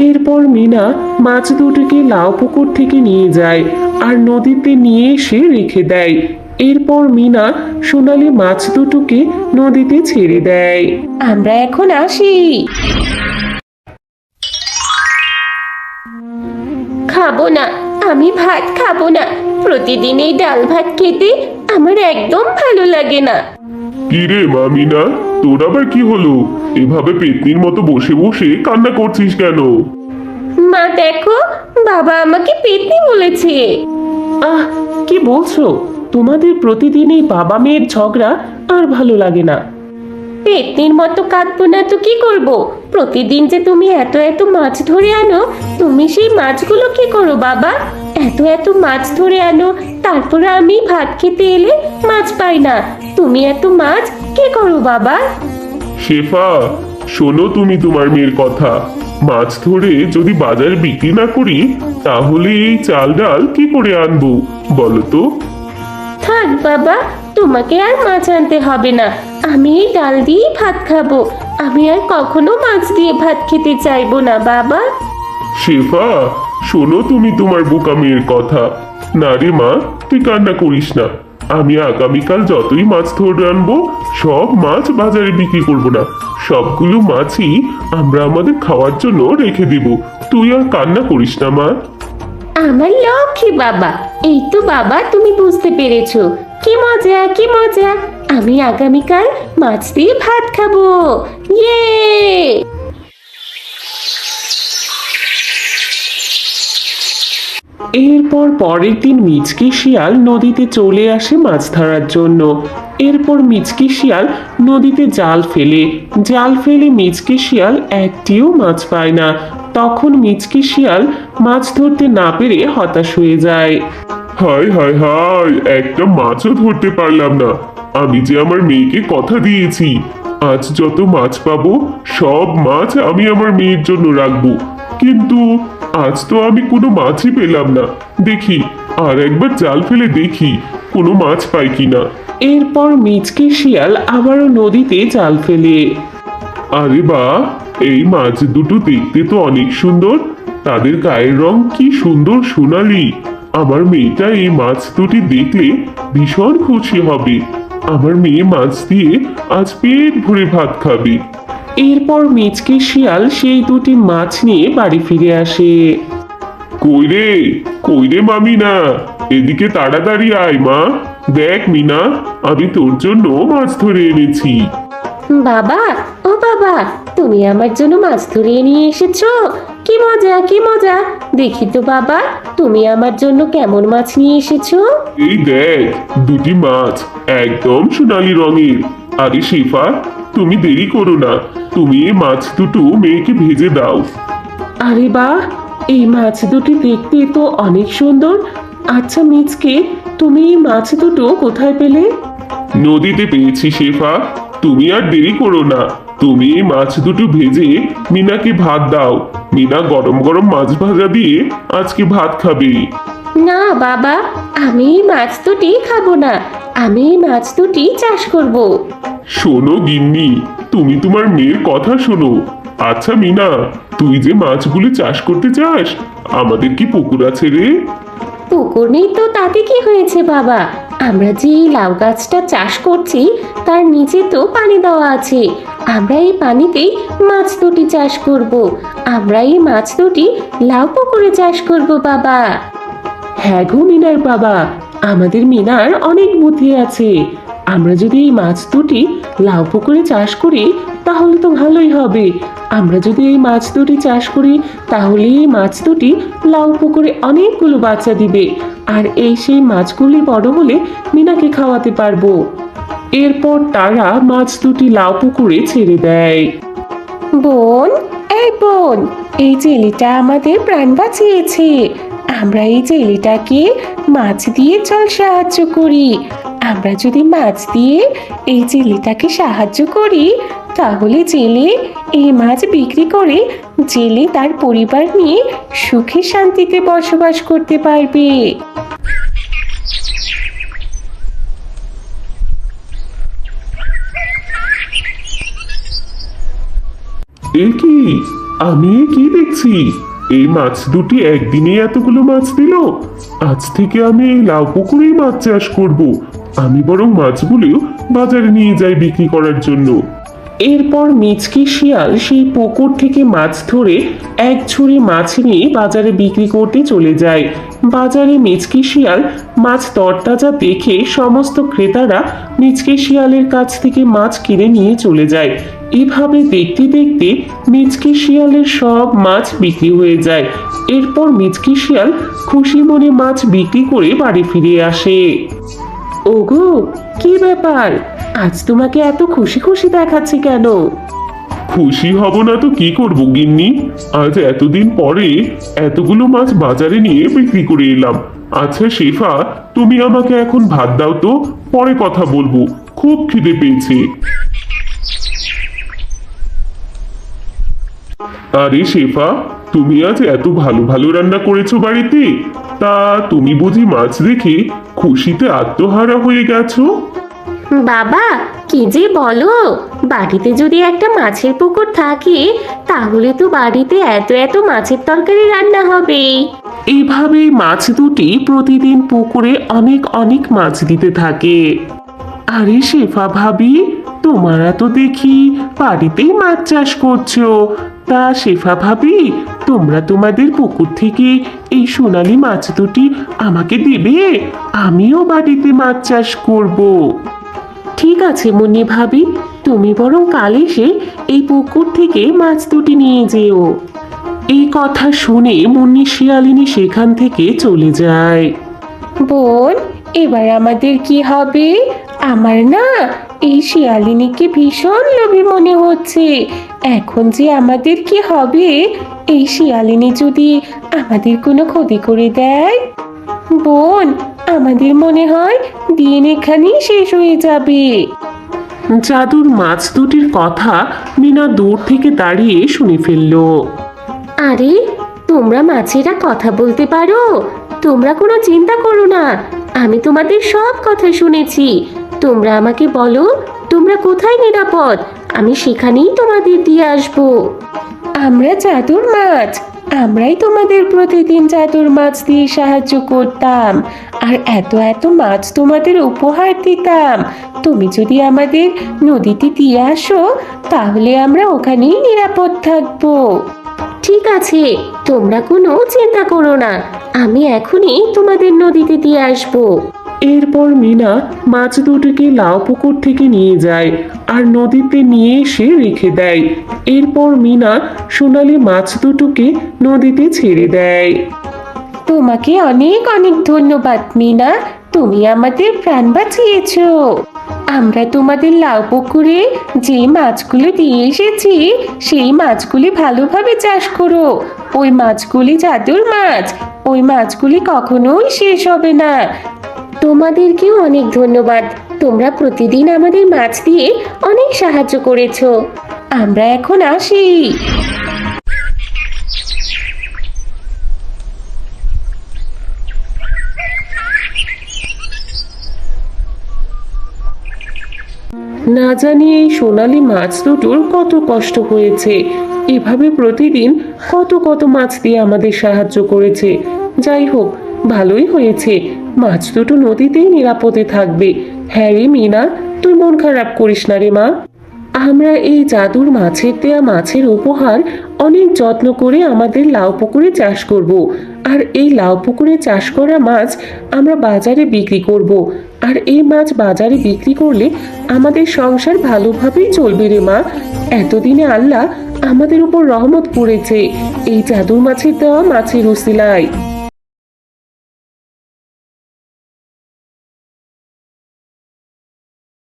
এরপর মিনা মাছ দুটিকে লাউ পুকুর থেকে নিয়ে যায় আর নদীতে নিয়ে এসে রেখে দেয়। এরপর মিনা সোনালী মাছ দুটোকে নদীতে ছেড়ে দেয়। আমরা এখন আসি। খাবো না, আমি ভাত খাবো না। প্রতিদিন এই ডাল ভাত খেতে আমার একদম ভালো লাগে না। কি রে মা মিনা, তোর আবার কি হলো? এভাবে পেতনির মতো বসে বসে কান্না করছিস কেন? মা দেখো, বাবা আমাকে পেতনি বলেছে। আহ, কি বলছো? তোমাদের প্রতিদিন এই বাবা মেয়ের ঝগড়া আর ভালো লাগে না। পেতনির মতো কাঁদবো না তো কি করব? প্রতিদিন যে তুমি এত এত মাছ ধরে আনো, তুমি সেই মাছগুলো কি করো বাবা? এত এত মাছ ধরে আনো, তারপরে আমি ভাত খেতে এলে মাছ পাই না। তুমি এত মাছ কি করো বাবা? শেফা, শোনো তুমি তোমার মেয়ের কথা। মাছ ধরে যদি বাজারে বিক্রি না করি তাহলে এই চাল ডাল কি করে আনবো বলো তো? থাক বাবা, তোমাকে আর মাছ আনতে হবে না। আমি এই ডাল দিয়েই ভাত খাবো। আমি আর কখনো মাছ দিয়ে ভাত খেতে চাইবো না বাবা। শেফা, শোনো তুমি তোমার বোকা মেয়ের কথা। না রে মা, তুই কান্না করিস না। আমি আগামীকাল যতই মাছ ধরে আনবো সব মাছ বাজারে বিক্রি করব না। সবগুলো মাছই আমরা আমাদের খাওয়ার জন্য রেখে দিব। তুই আর কান্না করিস না মা। আমার লক্ষ্মী বাবা, এই তো বাবা তুমি বুঝতে পেরেছো। কি মজা কি মজা! আমি আগামীকাল মাছ দিয়ে ভাত খাবো। ইয়ে! এরপর পরের দিন মিচকে শিয়াল নদীতে চলে আসে মাছ ধরার জন্য। এরপর মিচকে শিয়াল নদীতে জাল ফেলে মিচকে শিয়াল একটিও মাছ পায় না। তখন মিচকে শিয়াল মাছ ধরতে না পেরে হতাশ হয়ে যায়। হায় হায় হায়, একটা মাছও ধরতে পারলাম না। আমি যে আমার মেয়েকে কথা দিয়েছি আজ যত মাছ পাবো সব মাছ আমি আমার মেয়ের জন্য রাখবো, কিন্তু আজ তো আমি কোনো মাছই পেলাম না। দেখি আর একবার জাল ফেলে দেখি কোনো মাছ পাই কিনা। এরপর মিচকে শিয়াল আবারও নদীতে জাল ফেলে। আরে বাহ, এই মাছ দুটো দেখতে তো অনেক সুন্দর। তাদের গায়ের রং কি সুন্দর সোনালি। আমার মেয়েটা এই মাছ দুটি দেখলে ভীষণ খুশি হবে। আমার মেয়ে মাছ দিয়ে আজ পেট ভরে ভাত খাবে। এরপর মিচকে শিয়াল সেই দুটি মাছ নিয়ে বাড়ি ফিরে আসে। কই রে মামিনা, এদিকে তাড়াতাড়ি আয় মা। দেখ মিনা, আমি তোর জন্য মাছ ধরে এনেছি। বাবা, ও বাবা, তুমি আমার জন্য মাছ ধরিয়ে নিয়ে এসেছো? কি মজা কি মজা! দেখি তো বাবা, তুমি আমার জন্য কেমন মাছ নিয়ে এসেছো? এই দেখ, দুটি মাছ একদম সোনালী রঙের। আরে শেফা, তুমি দেরি করো না, তুমি এই মাছ দুটো মেয়েকে ভেজে দাও। আরে বাহ, এই মাছ দুটি দেখতে তো অনেক সুন্দর। আচ্ছা মিচকে, তুমি এই মাছ দুটো কোথায় পেলে? নদীতে পেয়েছি শেফা, তুমি আর দেরি করো না। তুমি এই মাছ দুটো ভেজে মিনাকে ভাত দাও। মিনা গরম গরম মাছ ভাজা দিয়ে আজকে ভাত খাবে। না বাবা, আমি এই মাছ দুটি খাবো না। আমি এই মাছ দুটি চাষ করব। শোনো গিন্নি, তুমি তোমার মেয়ের কথা শোনো। আচ্ছা মিনা, তুই যে মাছগুলি চাষ করতে চাস, আমাদের কি পুকুর আছে রে? পুকুর নেই তো তাতে কি হয়েছে বাবা? আমরা যে এই লাউ গাছটা চাষ করছি তার নিচে তো পানি দেওয়া আছে। আমরা এই পানিতেই মাছ দুটি চাষ করব। আমরা এই মাছ দুটি লাউ পুকুরে চাষ করব বাবা। হ্যাঁ গো মিনার বাবা, আমাদের মিনার অনেক বুদ্ধি আছে। আমরা যদি এই মাছ দুটি লাউ পুকুরে চাষ করি তাহলে তো ভালোই হবে। আমরা যদি এই মাছ দুটি চাষ করি তাহলে এই মাছ দুটি লাউ পুকুরে অনেকগুলো বাচ্চা দিবে, আর সেই মাছগুলি বড় হলে মিনাকে খাওয়াতে পারবো। এরপর তারা মাছ দুটি লাউ পুকুরে ছেড়ে দেয়। বোন, এই বোন, এই জেলিটা আমাদের প্রাণ বাঁচিয়েছে। আমরা এই জেলিটাকে মাছ দিয়ে চল সাহায্য করি। আমরা যদি মাছ দিয়ে এই জেলিটাকে সাহায্য করি তাহলে জেলে এই মাছ বিক্রি করে জেলে তার পরিবার নিয়ে সুখে শান্তিতে বসবাস করতে পারবে। এ কি, আমি কি দেখছি? এই মাছ দুটি একদিনে এতগুলো মাছ দিল। আজ থেকে আমি এই লাউ পুকুরেই মাছ চাষ করব। আমি বরং মাছগুলো বাজারে নিয়ে যাই বিক্রি করার জন্য। এরপর মিচকি শিয়াল সেই পুকুর থেকে মাছ ধরে এক ঝুড়ি মাছ নিয়ে বাজারে বিক্রি করতে চলে যায়। বাজারে মিচকি শিয়াল মাছ তরতাজা দেখে সমস্ত ক্রেতারা মিচকি শিয়ালের কাছ থেকে মাছ কিনে নিয়ে চলে যায়। এভাবে দেখতে দেখতে মিচকি শিয়ালের সব মাছ বিক্রি হয়ে যায়। এরপর মিচকি শিয়াল খুশি মনে মাছ বিক্রি করে বাড়ি ফিরে আসে। ওগো, কি ব্যাপার? আজ তোমাকে এত খুশি খুশি দেখাচ্ছে কেন? খুশি হব না তো কি করব গিন্নি? আজ এতদিন পরে এতগুলো মাছ বাজারে নিয়ে বিক্রি করে এলাম। আচ্ছা শেফা, তুমি আমাকে এখন ভাত দাও তো, পরে কথা বলবো, খুব খিদে পেয়েছে। আরে শেফা, তুমি আজ এত ভালো ভালো রান্না করেছো বাড়িতে। তা তুমি বুঝি মাছ দেখে খুশিতে আত্মহারা হয়ে গেছো? বাবা, কি যে বলো! বাড়িতে যদি একটা মাছের পুকুর থাকে তাহলে তো বাড়িতে এত এত মাছের তরকারি রান্না হবে। এইভাবেই মাছ দুটি প্রতিদিন পুকুরে অনেক অনেক মাছ দিতে থাকে। আরে শেফা ভাবি, তোমারা তো দেখি বাড়িতেই মাছ চাষ করছো। তা শেফা ভাবি, তোমরা তোমাদের পুকুর থেকে এই সোনালী মাছ দুটি আমাকে দিবে? আমিও বাড়িতে মাছ চাষ করব। ঠিক আছে মুন্নি ভাবি, তুমি বরং কাল এসে এই পুকুর থেকে মাছ দুটি নিয়ে যেও। এই কথা শুনে মুন্নি শিয়ালিনী সেখান থেকে চলে যায়। বোন, এবার আমাদের কি হবে? আমার না এই শিয়ালিনীকে ভীষণ লোভী মনে হচ্ছে। এখন যে আমাদের কি হবে? এই শিয়ালিনী যদি আমাদের কোনো ক্ষতি করে দেয়? বোন, আমাদের মনে হয় দিন এখানেই শেষ হয়ে যাবে। জাদুর মাছ দুটির কথা মিনা দূর থেকে দাঁড়িয়ে শুনে ফেলল। আরে, তোমরা মাছেরা কথা বলতে পারো? তোমরা কোনো চিন্তা করো না, আমি তোমাদের সব কথা শুনেছি। তোমরা আমাকে বলো তোমরা কোথায় নিরাপদ, আমি সেখানেই তোমাদের দিয়ে আসবো। আমরা জাদুর মাছ, আমরাই তোমাদের প্রতিদিন জাদুর মাছ দিয়ে সাহায্য করতাম আর এত এত মাছ তোমাদের উপহার দিতাম। তুমি যদি আমাদের নদীতে দিয়ে আসো তাহলে আমরা ওখানেই নিরাপদ থাকবো। ঠিক আছে, তোমরা কোনো চিন্তা করো না, আমি এখনই তোমাদের নদীতে দিয়ে আসবো। এরপর মিনা মাছ দুটিকে লাউ পুকুর থেকে নিয়ে যায় আর নদীতে নিয়ে এসে রেখে দেয়। এরপর মিনা সোনালী মাছ দুটোকে নদীতে ছেড়ে দেয়। তোমাকে অনেক অনেক ধন্যবাদ মিনা, তুমি আমাদের প্রাণ বাঁচিয়েছো। আমরা তোমাদের লাউ পুকুরে যে মাছগুলো দিয়ে এসেছি সেই মাছগুলি ভালোভাবে চাষ করো। ওই মাছগুলি জাদুর মাছ, ওই মাছগুলি কখনোই শেষ হবে না। তোমাদেরকেও অনেক ধন্যবাদ, তোমরা প্রতিদিন আমাদের মাছ দিয়ে অনেক সাহায্য করেছো। আমরা এখন আসি। না জানি এই সোনালী মাছ দুটোর কত কষ্ট হয়েছে। এভাবে প্রতিদিন কত কত মাছ দিয়ে আমাদের সাহায্য করেছে। যাই হোক, ভালোই হয়েছে, মাছ দুটো নদীতেই নিরাপদে থাকবে। হ্যাঁ রে মিনা, তুই মন খারাপ করিস না রে মা। আমরা এই জাদুর মাছের দেয়া মাছের উপহার অনেক যত্ন করে আমাদের লাউ পুকুরে চাষ করব। আর এই লাউ পুকুরে চাষ করা মাছ আমরা বাজারে বিক্রি করব। আর এই মাছ বাজারে বিক্রি করলে আমাদের সংসার ভালোভাবেই চলবে রে মা। এতদিনে আল্লাহ আমাদের উপর রহমত করেছে এই জাদুর মাছের দেওয়া মাছের উসিলায়।